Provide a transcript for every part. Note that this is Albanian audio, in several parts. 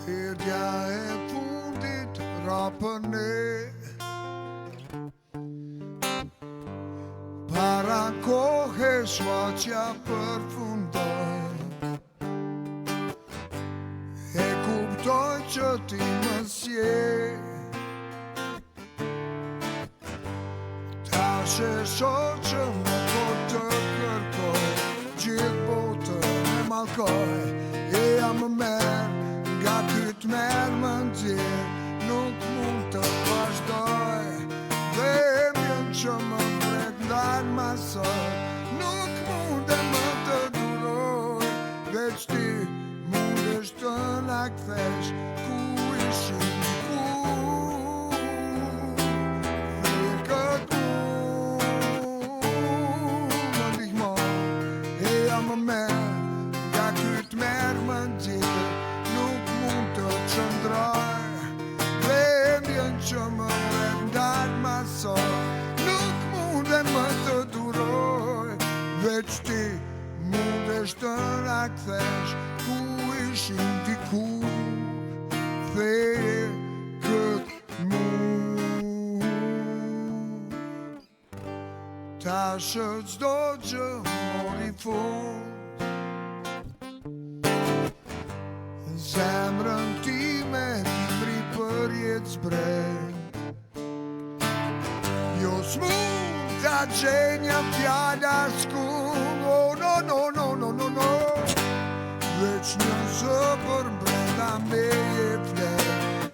Erdja e fundit rapën e para kohe shfaqja përfundoj. E kuptoj që ti më sje, tash e shoh që më po të kërkoj, gjithë botën e mallkoj. E jam më merë nga kyt merë më ndjerë, nuk mund të vazhdoj. Dhe emrin që më vret ndajnë masoj, nuk mund e më të duroj. Veç ti mundesh të na kthesh ku ishim dikur. Dhe këtë më ndihmo, e jam më merë nga kyt merë më ndjerë, nuk mund të qëndroj. Dhe emrin që më vret ndajnë masoj, nuk mund e më të duroj. Veç ti mundesh të na kthesh ku ishim dikur. Theje këtë mu, tash çdo gjë mori fund. Zemrën time ti pri për jetë zbret, jo s'mund t'a gjenja fjalla s'kun. Oh no no no no no no, veç një zë për brenda me je flet,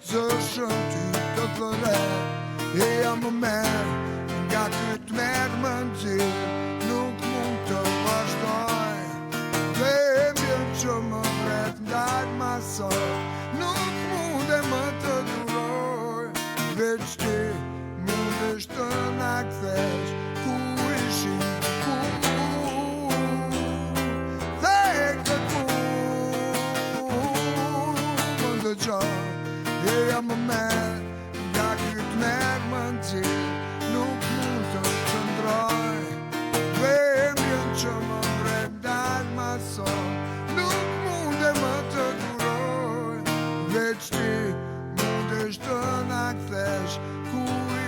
zëshën ty të thëret. E jam më merë nga kyt merë më ndjerë, nuk mund të vazhdoj. Dhe emrin që më vret ndajnë masoj, nuk mund e më të duroj. Veç ti mundesh të na kthesh ku ishim dikur. Dhe këtë më ndëgjoj, e jam më merë nga kyt merë më ndjerë, nuk mund të qëndroj. Dhe emrin që më vret ndajnë masoj, nuk mund e më të duroj. Veç ti mundesh të na kthesh ku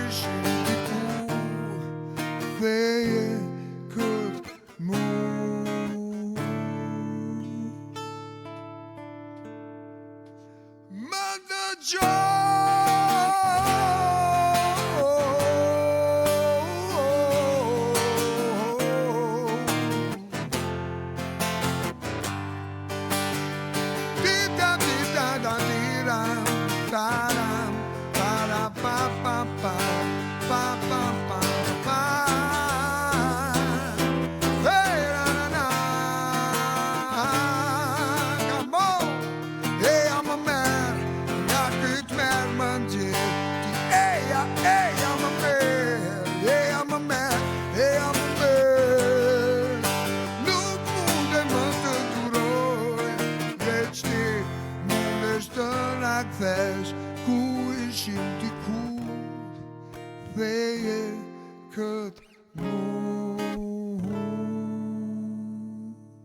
ishim dikur. Theje këtë mu. Më dëgjoj, kthesh ku ishim dikur. Theje këtë mu.